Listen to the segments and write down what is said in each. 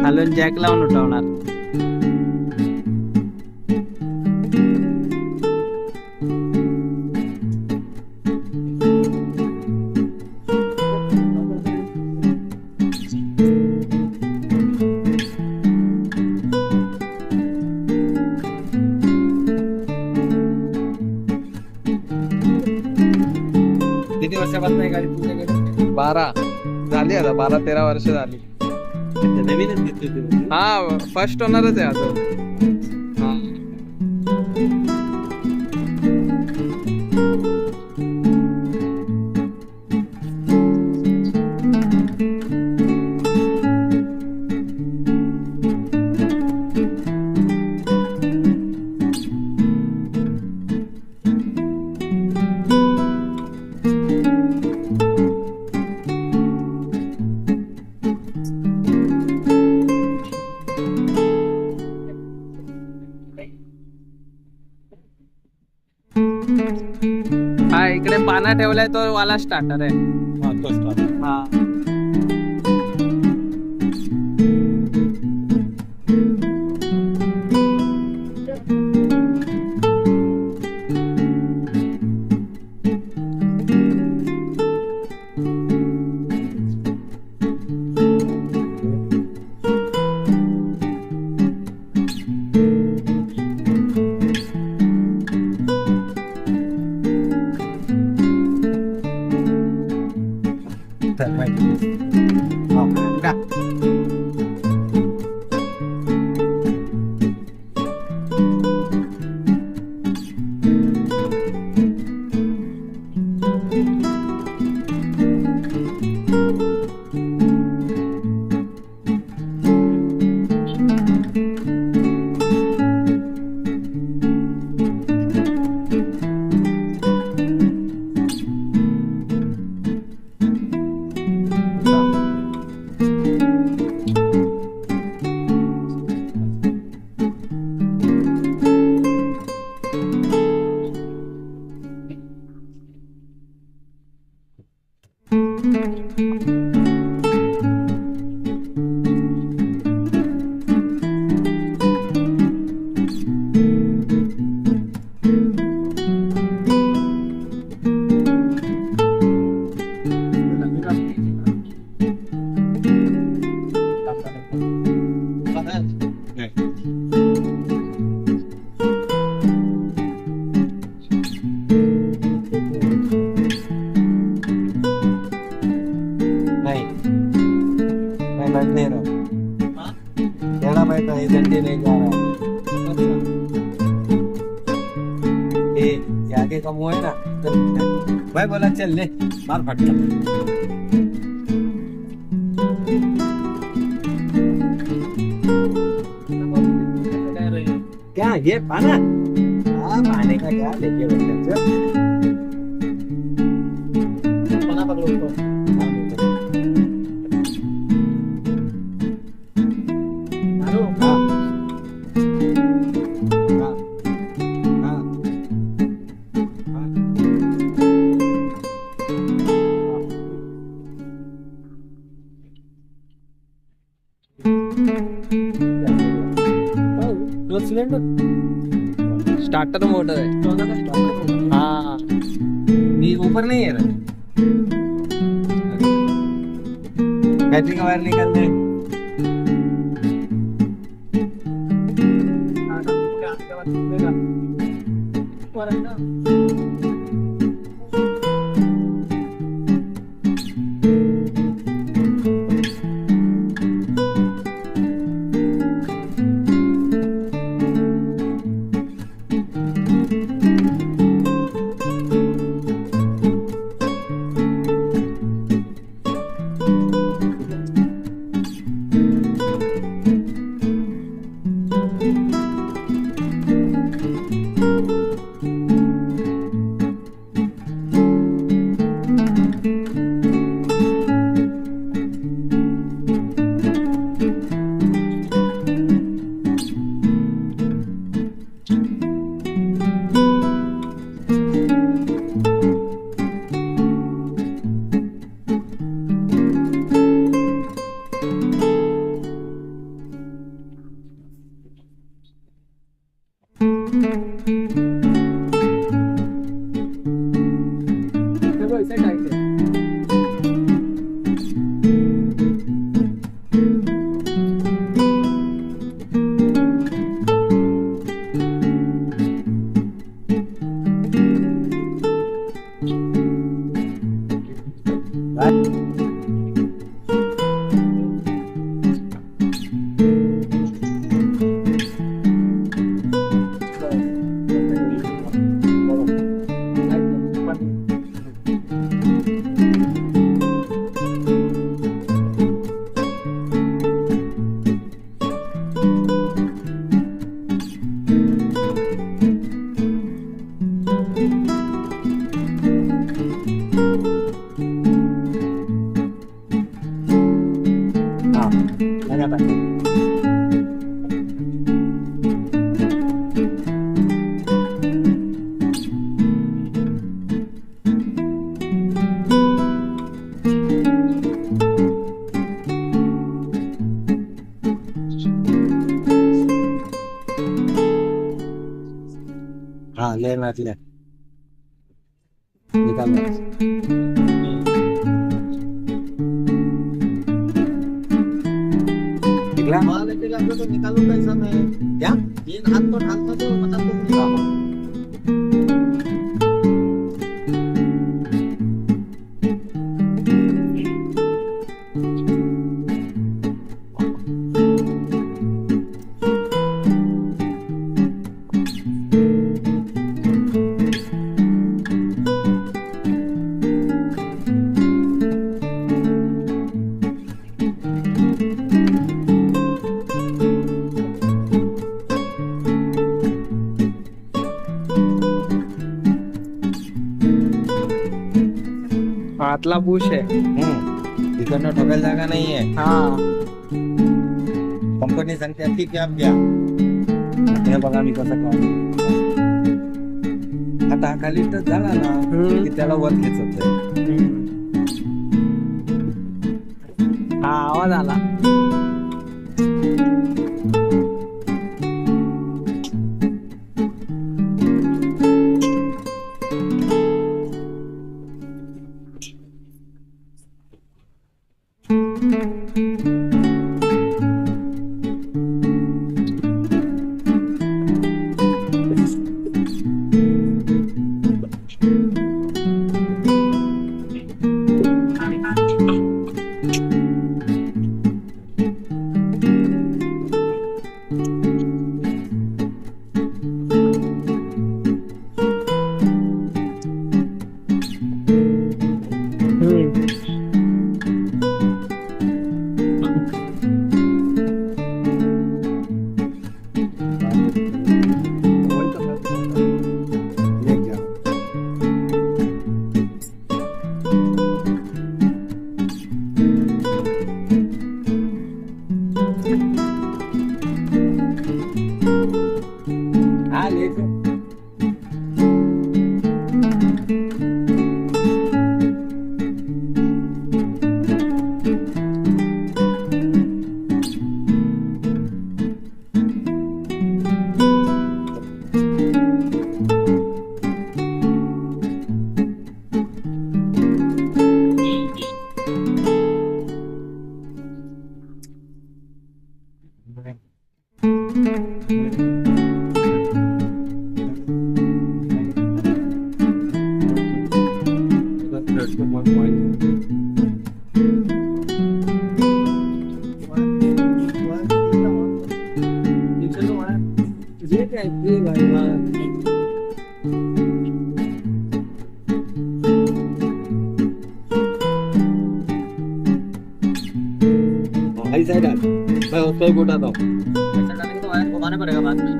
खालून जॅक लावून उठवणार. किती वर्षापासून आहे गाडी तुमच्याकडे? 12 झाली आता, 12-13 वर्ष झाली. नवीनच घेतली होती. हा फर्स्ट ओनरच आहे अजून. हा हा इकडे पाना ठेवलाय तो वाला स्टार्टर आहे. हा तो स्टार्ट. हा आगे का मुंह है ना, भाई बोला चल ले मार फटका. क्या ये पाना? हाँ पाने का क्या लेके बैठे पाना पकड़ो उसको. स्टार्टर मोटर है. हाँ ये ऊपर नहीं है ना, बैटरी का वायर निकाल दे. हाँ ले ना ले निकाल निकला तो निकालो कैसा मैं क्या ये हाथ तो ढालता तो मतलब तो निकालो आतला बुश आहे. तिकडनं ठोकायला जागा नाहीये. हा कंपनी सांगते ठीक आहे आप घ्या. हे बघा मी कसं काम आता हा खाली तर झाला ना की त्याला वर खेचत आहे. हा आवाज आला. भाई साइड मैं उस पर घुटाता हूँ. ऐसा डालेंगे तो वायर घुमाना पड़ेगा बाद में.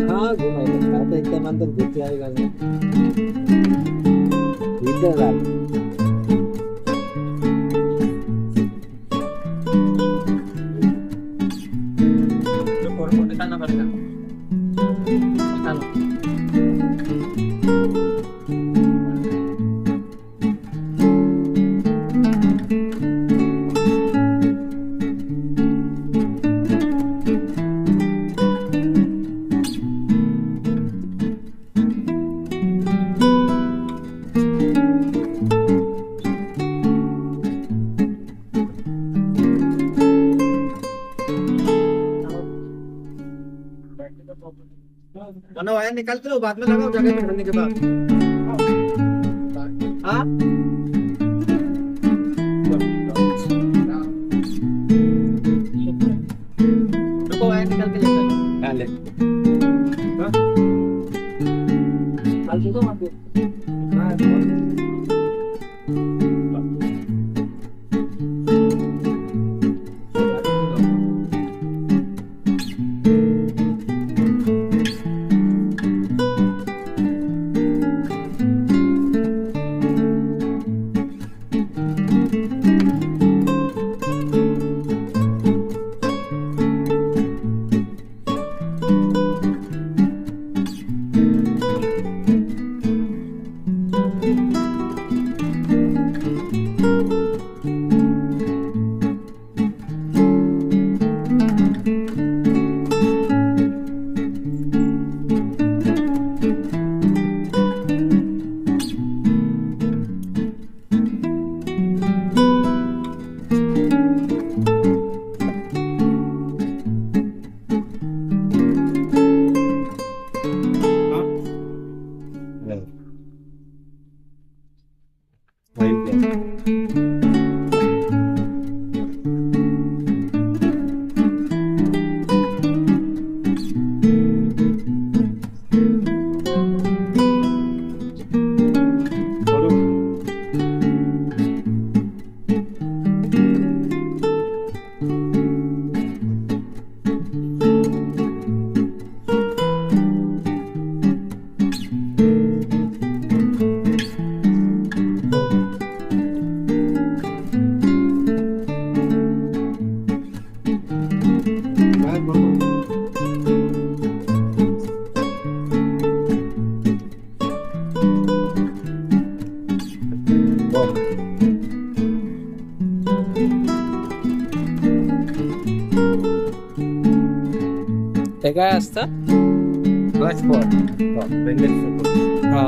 हाँ घुमाएगा आता इतना अंदर घुस जाएगा ना इधर डाल तो कोड को निकालना पड़ेगा. निकालो. ना वायर निकालते हो बाद में लगाओ जगह पे भरने के बाद. हाँ रुको वायर निकाल के लेकर. हाँ ले डाल दो वहाँ पे. ते काय असतं? डॅशबोर्ड हा.